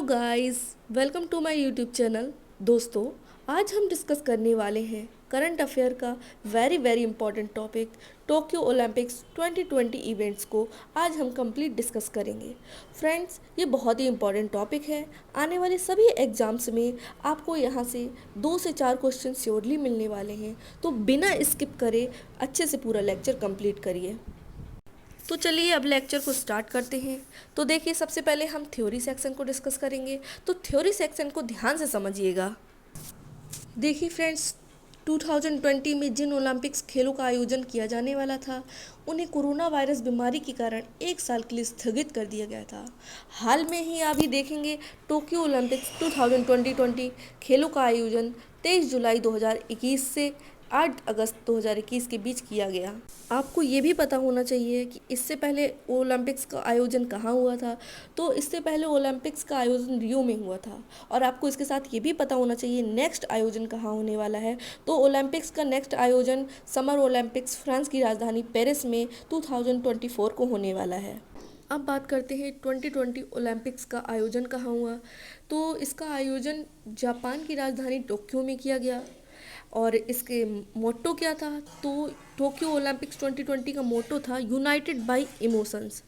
Hello guys, welcome to my YouTube channel. दोस्तों, आज हम डिस्कस करने वाले हैं करंट अफेयर का very important topic Tokyo Olympics 2020 events को आज हम कंप्लीट डिस्कस करेंगे। फ्रेंड्स, ये बहुत ही इंपॉर्टेंट टॉपिक है। आने वाले सभी एग्जाम्स में आपको यहाँ से 2 से 4 क्वेश्चन श्योरली मिलने वाले हैं, तो बिना स्किप करे अच्छे से पूरा लेक्चर कंप्लीट करिए। तो चलिए अब लेक्चर को स्टार्ट करते हैं। तो देखिए, सबसे पहले हम थ्योरी सेक्शन को डिस्कस करेंगे। तो थ्योरी सेक्शन को ध्यान से समझिएगा। देखिए फ्रेंड्स, 2020 में जिन ओलंपिक्स खेलों का आयोजन किया जाने वाला था, उन्हें कोरोना वायरस बीमारी के कारण 1 साल के लिए स्थगित कर दिया गया था। हाल में ही अभी देखेंगे, टोक्यो ओलंपिक्स 2020 खेलों का आयोजन 23 जुलाई 2021 से 8 अगस्त 2021 के बीच किया गया। आपको ये भी पता होना चाहिए कि इससे पहले ओलंपिक्स का आयोजन कहाँ हुआ था। तो इससे पहले ओलंपिक्स का आयोजन रियो में हुआ था। और आपको इसके साथ ये भी पता होना चाहिए नेक्स्ट आयोजन कहाँ होने वाला है। तो ओलंपिक्स का नेक्स्ट आयोजन समर ओलंपिक्स फ्रांस की राजधानी पेरिस में 2024 को होने वाला है। अब बात करते हैं 2020 ओलंपिक्स का आयोजन कहाँ हुआ। तो इसका आयोजन जापान की राजधानी टोक्यो में किया गया। और इसके मोटो क्या था, तो टोक्यो ओलंपिक्स 2020 का मोटो था यूनाइटेड बाय इमोशंस।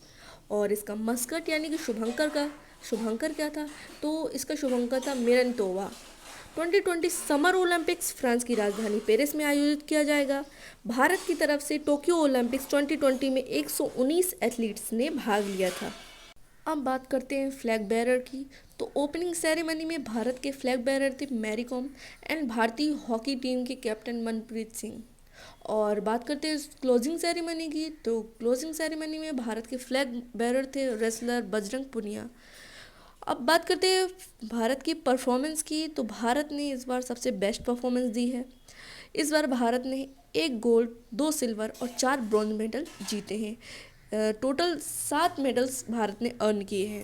और इसका मस्कट यानी कि शुभंकर क्या था, तो इसका शुभंकर था मेरनतोवा। 2020 समर ओलंपिक्स फ्रांस की राजधानी पेरिस में आयोजित किया जाएगा। भारत की तरफ से टोक्यो ओलंपिक्स 2020 में 119 एथलीट्स ने भाग लिया था। अब बात करते हैं फ्लैग बेरर की। तो ओपनिंग सेरेमनी में भारत के फ्लैग बेरर थे मैरी कॉम एंड भारतीय हॉकी टीम के कैप्टन मनप्रीत सिंह। और बात करते हैं क्लोजिंग सेरेमनी की। तो क्लोजिंग सेरेमनी में भारत के फ्लैग बेरर थे रेसलर बजरंग पुनिया। अब बात करते हैं भारत की परफॉर्मेंस की। तो भारत ने इस बार सबसे बेस्ट परफॉर्मेंस दी है। इस बार भारत ने 1 गोल्ड, 2 सिल्वर और 4 ब्रॉन्ज मेडल जीते हैं। टोटल 7 मेडल्स भारत ने अर्न किए हैं।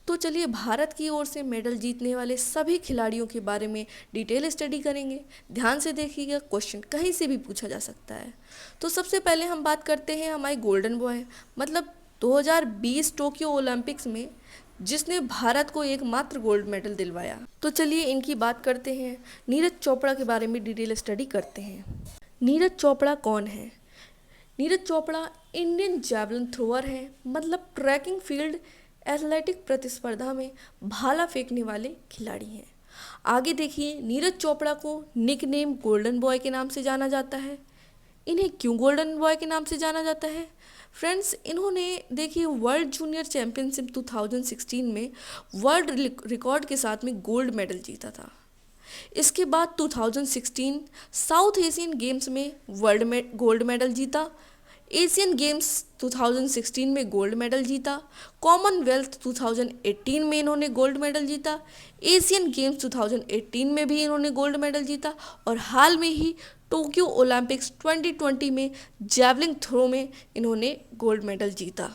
तो चलिए भारत की ओर से मेडल जीतने वाले सभी खिलाड़ियों के बारे में डिटेल स्टडी करेंगे। ध्यान से देखिएगा, क्वेश्चन कहीं से भी पूछा जा सकता है। तो सबसे पहले हम बात करते हैं हमारे गोल्डन बॉय, मतलब 2020 टोक्यो ओलंपिक्स में जिसने भारत को एकमात्र गोल्ड मेडल दिलवाया। तो चलिए इनकी बात करते हैं। नीरज चोपड़ा के बारे में डिटेल स्टडी करते हैं। नीरज चोपड़ा कौन है? Neeraj Chopra Indian javelin thrower है, मतलब ट्रैकिंग फील्ड एथलेटिक प्रतिस्पर्धा में भाला फेंकने वाले खिलाड़ी हैं। आगे देखिए, नीरज चोपड़ा को निकनेम गोल्डन बॉय के नाम से जाना जाता है। इन्हें क्यों गोल्डन बॉय के नाम से जाना जाता है? फ्रेंड्स, इन्होंने देखिए वर्ल्ड जूनियर चैंपियनशिप 2016 में वर्ल्ड रिकॉर्ड के साथ में गोल्ड मेडल जीता था। इसके बाद 2016 साउथ एशियन गेम्स में वर्ल्ड में गोल्ड मेडल जीता। एशियन गेम्स 2016 में गोल्ड मेडल जीता। कॉमनवेल्थ 2018 में इन्होंने गोल्ड मेडल जीता। एशियन गेम्स 2018 में भी इन्होंने गोल्ड मेडल जीता। और हाल में ही टोक्यो ओलंपिक्स 2020 में जैवलिन थ्रो में इन्होंने गोल्ड मेडल जीता,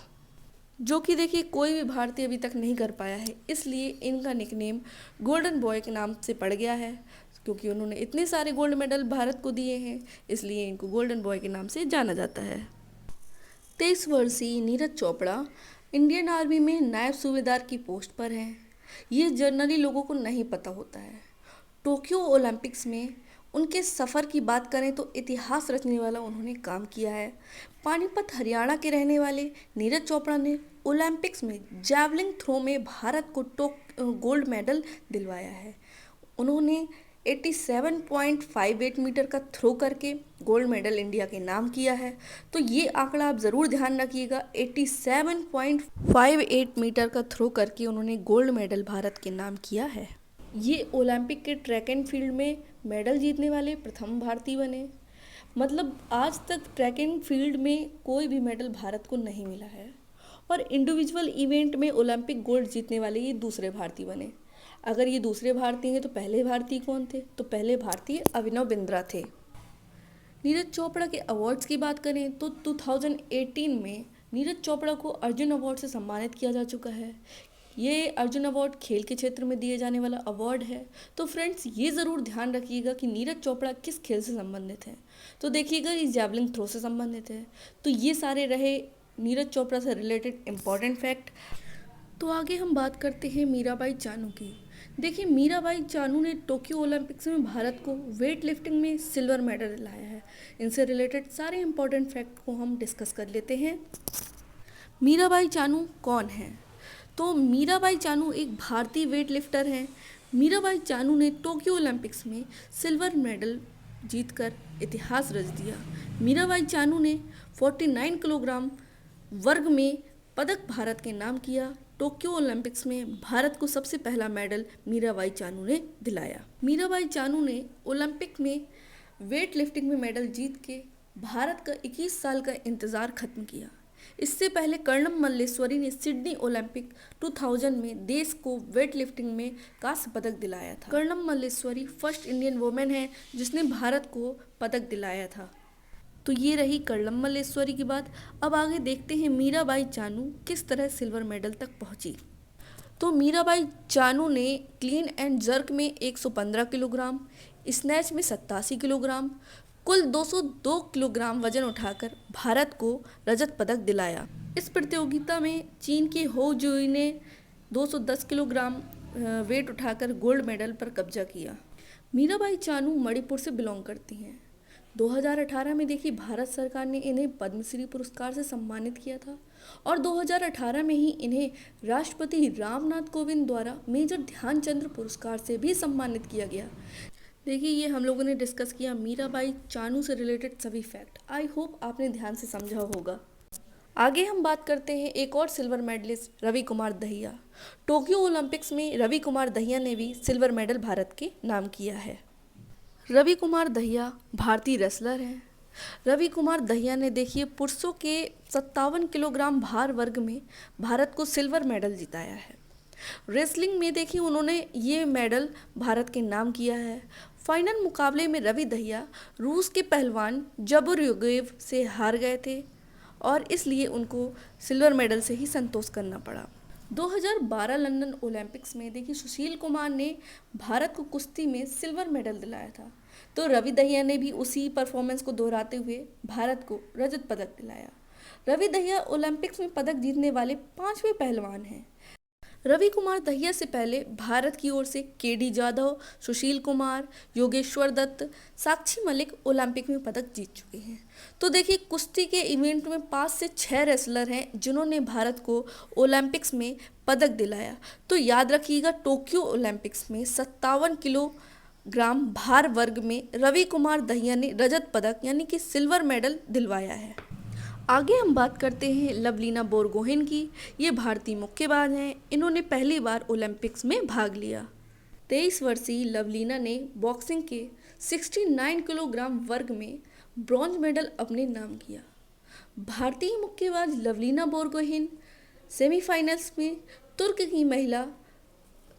जो कि देखिए कोई भी भारतीय अभी तक नहीं कर पाया है। इसलिए इनका निकनेम गोल्डन बॉय के नाम से पड़ गया है, क्योंकि उन्होंने इतने सारे गोल्ड मेडल भारत को दिए हैं, इसलिए इनको गोल्डन बॉय के नाम से जाना जाता है। 23 वर्षीय नीरज चोपड़ा इंडियन आर्मी में नायब सूबेदार की पोस्ट पर हैं। ये जनरली लोगों को नहीं पता होता है। टोक्यो ओलंपिक्स में उनके सफ़र की बात करें तो इतिहास रचने वाला उन्होंने काम किया है। पानीपत हरियाणा के रहने वाले नीरज चोपड़ा ने ओलंपिक्स में जैवलिन थ्रो में भारत को गोल्ड मेडल दिलवाया है। उन्होंने 87.58 मीटर का थ्रो करके गोल्ड मेडल इंडिया के नाम किया है। तो ये आंकड़ा आप ज़रूर ध्यान रखिएगा, 87.58 मीटर का थ्रो करके उन्होंने गोल्ड मेडल भारत के नाम किया है। ये ओलंपिक के ट्रैक एंड फील्ड में मेडल जीतने वाले प्रथम भारतीय बने। मतलब आज तक ट्रैक एंड फील्ड में कोई भी मेडल भारत को नहीं मिला है। और इंडिविजुअल इवेंट में ओलंपिक गोल्ड जीतने वाले ये दूसरे भारतीय बने। अगर ये दूसरे भारतीय हैं तो पहले भारतीय कौन थे? तो पहले भारतीय अभिनव बिंद्रा थे। नीरज चोपड़ा के अवार्ड्स की बात करें तो 2018 में नीरज चोपड़ा को अर्जुन अवार्ड से सम्मानित किया जा चुका है। ये अर्जुन अवार्ड खेल के क्षेत्र में दिए जाने वाला अवार्ड है। तो फ्रेंड्स, ये ज़रूर ध्यान रखिएगा कि नीरज चोपड़ा किस खेल से संबंधित हैं। तो देखिएगा, ये जैवलिन थ्रो से संबंधित है। तो ये सारे रहे नीरज चोपड़ा से रिलेटेड इम्पॉर्टेंट फैक्ट। तो आगे हम बात करते हैं मीराबाई चानू की। देखिए, मीराबाई चानू ने टोक्यो ओलंपिक्स में भारत को वेट लिफ्टिंग में सिल्वर मेडल दिलाया है। इनसे रिलेटेड सारे इंपॉर्टेंट फैक्ट को हम डिस्कस कर लेते हैं। मीराबाई चानू कौन है? तो मीराबाई चानू एक भारतीय वेट लिफ्टर हैं। मीराबाई चानू ने टोक्यो ओलंपिक्स में सिल्वर मेडल जीतकर इतिहास रच दिया। मीराबाई चानू ने 49 किलोग्राम वर्ग में पदक भारत के नाम किया। टोक्यो ओलंपिक्स में भारत को सबसे पहला मेडल मीराबाई चानू ने दिलाया। मीराबाई चानू ने ओलंपिक में वेट लिफ्टिंग में मेडल जीत के भारत का 21 साल का इंतज़ार खत्म किया। इससे पहले कर्णम मल्लेश्वरी ने सिडनी ओलंपिक 2000 में देश को वेट लिफ्टिंग में कांस्य पदक दिलाया था। Karnam Malleswari first Indian women है जिसने भारत को पदक दिलाया था। तो ये रही कर्णम मल्लेश्वरी की बात। अब आगे देखते हैं मीराबाई चानू किस तरह सिल्वर मेडल तक पहुंची। तो मीराबाई चानू ने क्लीन एंड जर्क में 115 किलोग्राम, स्नैच में 87 किलोग्राम, कुल 202 किलोग्राम वजन उठाकर भारत को रजत पदक दिलाया। इस प्रतियोगिता में चीन की हो जुई ने 210 किलोग्राम वेट उठाकर गोल्ड मेडल पर कब्जा किया। मीराबाई चानू मणिपुर से बिलोंग करती हैं। 2018 में देखिए, भारत सरकार ने इन्हें पद्मश्री पुरस्कार से सम्मानित किया था और 2018 में ही इन्हें राष्ट्रपति रामनाथ कोविंद द्वारा मेजर ध्यानचंद पुरस्कार से भी सम्मानित किया गया। देखिए, ये हम लोगों ने डिस्कस किया मीराबाई चानू से रिलेटेड सभी फैक्ट। आई होप आपने ध्यान से समझा होगा। आगे हम बात करते हैं एक और silver medalist Ravi Kumar Dahiya. Tokyo Olympics में रवि कुमार दहिया ने भी सिल्वर मेडल भारत के नाम किया है। रवि कुमार दहिया भारतीय रेसलर हैं। रवि कुमार दहिया ने देखिए पुरुषों के 57 किलोग्राम भार वर्ग में भारत को सिल्वर मेडल जिताया है। रेसलिंग में देखिए उन्होंने ये मेडल भारत के नाम किया है। फाइनल मुकाबले में रवि दहिया रूस के पहलवान जबुर्युगेव से हार गए थे और इसलिए उनको सिल्वर मेडल से ही संतोष करना पड़ा। 2012 लंदन ओलंपिक्स में देखिए सुशील कुमार ने भारत को कुश्ती में सिल्वर मेडल दिलाया था। तो रवि दहिया ने भी उसी परफॉर्मेंस को दोहराते हुए भारत को रजत पदक दिलाया। रवि दहिया ओलंपिक्स में पदक जीतने वाले 5वें पहलवान हैं। रवि कुमार दहिया से पहले भारत की ओर से केडी जाधव, सुशील कुमार, योगेश्वर दत्त, साक्षी मलिक ओलंपिक में पदक जीत चुके हैं। तो देखिए, कुश्ती के इवेंट में 5 से 6 रेसलर हैं जिन्होंने भारत को ओलंपिक्स में पदक दिलाया। तो याद रखिएगा, टोक्यो ओलंपिक्स में 57 किलोग्राम भार वर्ग में रवि कुमार दहिया ने रजत पदक यानी कि सिल्वर मेडल दिलवाया है। आगे हम बात करते हैं लवलीना बोरगोहेन की। ये भारतीय मुक्केबाज हैं। इन्होंने पहली बार ओलंपिक्स में भाग लिया। 23 वर्षीय लवलीना ने बॉक्सिंग के 69 किलोग्राम वर्ग में ब्रॉन्ज मेडल अपने नाम किया। भारतीय मुक्केबाज लवलीना बोरगोहेन सेमीफाइनल्स में तुर्क की महिला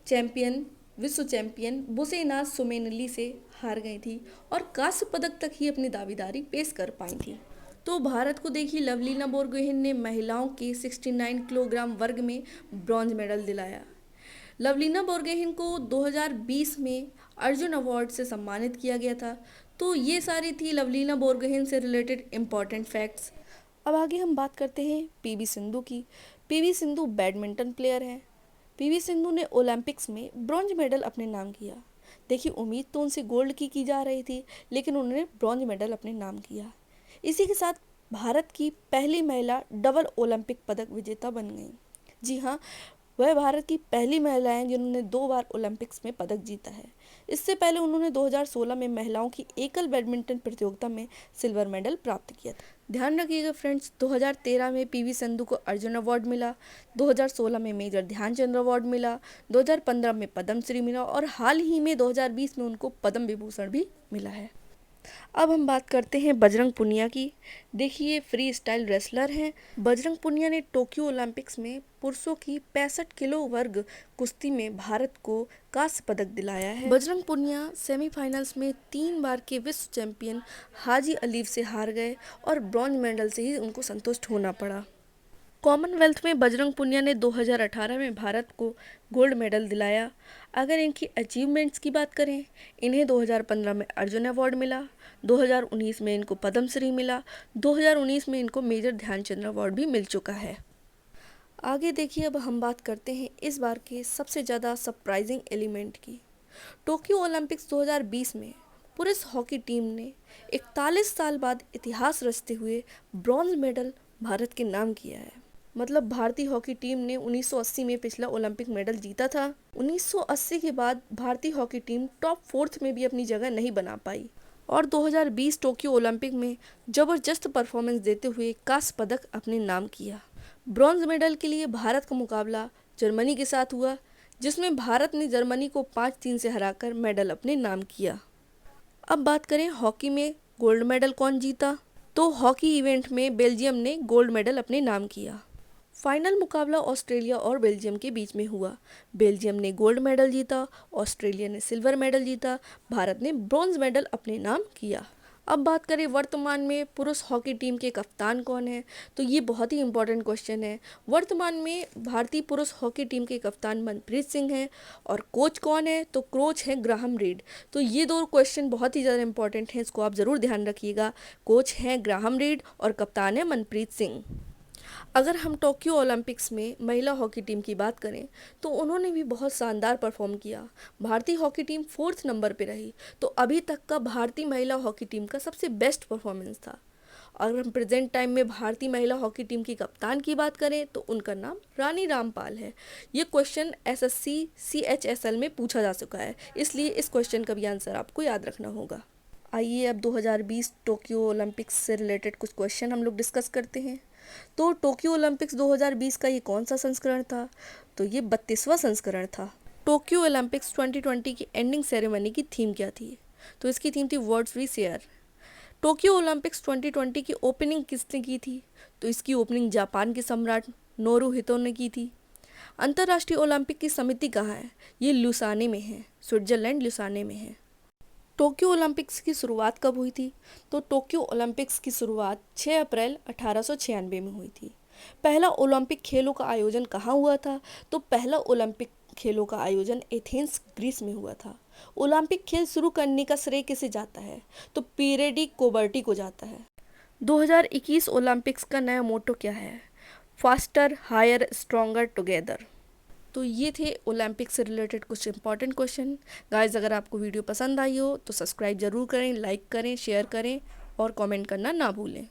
चैंपियन विश्व चैंपियन बुसेनाज सुमेनली से हार गई थी और कांस्य पदक तक ही अपनी दावेदारी पेश कर पाई थी। तो भारत को देखिए लवलीना बोरगोहेन ने महिलाओं के 69 किलोग्राम वर्ग में ब्रॉन्ज मेडल दिलाया। लवलीना बोरगोहेन को 2020 में अर्जुन अवार्ड से सम्मानित किया गया था। तो ये सारी थी लवलीना बोरगोहेन से रिलेटेड इम्पॉर्टेंट फैक्ट्स। अब आगे हम बात करते हैं पीवी सिंधु की। पीवी सिंधु बैडमिंटन प्लेयर हैं। पीवी सिंधु ने ओलंपिक्स में ब्रॉन्ज मेडल अपने नाम किया। देखिए, उम्मीद तो उनसे गोल्ड की जा रही थी, लेकिन उन्होंने ब्रॉन्ज मेडल अपने नाम किया। इसी के साथ भारत की पहली महिला डबल ओलंपिक पदक विजेता बन गई। जी हाँ, वह भारत की पहली महिला हैं जिन्होंने 2 बार ओलंपिक्स में पदक जीता है। इससे पहले उन्होंने 2016 में महिलाओं की एकल बैडमिंटन प्रतियोगिता में सिल्वर मेडल प्राप्त किया था। ध्यान रखिएगा फ्रेंड्स, 2013 में पीवी सिंधु को अर्जुन अवार्ड मिला, 2016 में मेजर ध्यानचंद अवार्ड मिला, 2015 में पद्मश्री मिला और हाल ही में 2020 में उनको पद्म विभूषण भी मिला है। अब हम बात करते हैं बजरंग पुनिया की। देखिए, फ्री स्टाइल रेसलर हैं। बजरंग पुनिया ने टोक्यो ओलंपिक्स में पुरुषों की 65 किलो वर्ग कुश्ती में भारत को कांस्य पदक दिलाया है। बजरंग पुनिया सेमीफाइनल्स में 3 बार के विश्व चैंपियन हाजी अलीफ से हार गए और ब्रॉन्ज मेडल से ही उनको संतुष्ट होना पड़ा। कॉमनवेल्थ में बजरंग पुनिया ने 2018 में भारत को गोल्ड मेडल दिलाया। अगर इनकी अचीवमेंट्स की बात करें, इन्हें 2015 में अर्जुन अवार्ड मिला, 2019 में इनको पद्मश्री मिला, 2019 में इनको मेजर ध्यानचंद अवार्ड भी मिल चुका है। आगे देखिए, अब हम बात करते हैं इस बार के सबसे ज़्यादा सरप्राइजिंग एलिमेंट की। टोक्यो ओलंपिक्स 2020 में पुरुष हॉकी टीम ने 41 साल बाद इतिहास रचते हुए ब्रॉन्ज मेडल भारत के नाम किया है। मतलब भारतीय हॉकी टीम ने 1980 में पिछला ओलंपिक मेडल जीता था। 1980 के बाद भारतीय हॉकी टीम टॉप 4 में भी अपनी जगह नहीं बना पाई और 2020 टोक्यो ओलंपिक में जबरदस्त परफॉर्मेंस देते हुए कांस्य पदक अपने नाम किया। ब्रॉन्ज मेडल के लिए भारत का मुकाबला जर्मनी के साथ हुआ, जिसमें भारत ने जर्मनी को 5-3 से हराकर मेडल अपने नाम किया। अब बात करें हॉकी में गोल्ड मेडल कौन जीता, तो हॉकी इवेंट में बेल्जियम ने गोल्ड मेडल अपने नाम किया। फाइनल मुकाबला ऑस्ट्रेलिया और बेल्जियम के बीच में हुआ। बेल्जियम ने गोल्ड मेडल जीता, ऑस्ट्रेलिया ने सिल्वर मेडल जीता, भारत ने ब्रॉन्ज मेडल अपने नाम किया। अब बात करें वर्तमान में पुरुष हॉकी टीम के कप्तान कौन है, तो ये बहुत ही इंपॉर्टेंट क्वेश्चन है। वर्तमान में भारतीय पुरुष हॉकी टीम के कप्तान मनप्रीत सिंह हैं और कोच कौन है, तो कोच है ग्राहम रीड। तो ये दो क्वेश्चन बहुत ही ज़्यादा इंपॉर्टेंट हैं, इसको आप ज़रूर ध्यान रखिएगा। कोच हैं ग्राहम रीड और कप्तान है मनप्रीत सिंह। अगर हम टोक्यो ओलंपिक्स में महिला हॉकी टीम की बात करें तो उन्होंने भी बहुत शानदार परफॉर्म किया। भारतीय हॉकी टीम 4th नंबर पे रही, तो अभी तक का भारतीय महिला हॉकी टीम का सबसे बेस्ट परफॉर्मेंस था। अगर हम प्रेजेंट टाइम में भारतीय महिला हॉकी टीम की कप्तान की बात करें तो उनका नाम रानी रामपाल है। ये क्वेश्चन एसएससी CHSL में पूछा जा चुका है, इसलिए इस क्वेश्चन का भी आंसर आपको याद रखना होगा। आइए अब 2020 टोक्यो ओलंपिक्स से रिलेटेड कुछ क्वेश्चन हम लोग डिस्कस करते हैं। तो टोक्यो ओलंपिक्स 2020 का ये कौन सा संस्करण था, तो ये 32वां संस्करण था। टोक्यो ओलंपिक्स 2020 की एंडिंग सेरेमनी की थीम क्या थी, तो इसकी थीम थी words we share. Tokyo Olympics 2020 की ओपनिंग किसने की थी, तो इसकी ओपनिंग जापान के सम्राट नोरुहितो ने की थी। अंतर्राष्ट्रीय ओलंपिक की समिति कहाँ है, ये लुसाने में है, स्विट्जरलैंड लुसाने में है। टोक्यो ओलंपिक्स की शुरुआत कब हुई थी, तो टोक्यो ओलंपिक्स की शुरुआत 6 अप्रैल 1896 में हुई थी। पहला ओलंपिक खेलों का आयोजन कहाँ हुआ था, तो पहला ओलंपिक खेलों का आयोजन एथेंस ग्रीस में हुआ था। ओलंपिक खेल शुरू करने का श्रेय किसे जाता है, तो पीरेडी कोबर्टी को जाता है। 2021 ओलंपिक्स का नया मोटो क्या है, फास्टर हायर स्ट्रॉन्गर टुगेदर। तो ये थे ओलंपिक से रिलेटेड कुछ इंपॉर्टेंट क्वेश्चन। गाइस, अगर आपको वीडियो पसंद आई हो तो सब्सक्राइब ज़रूर करें, लाइक करें, शेयर करें और कमेंट करना ना भूलें।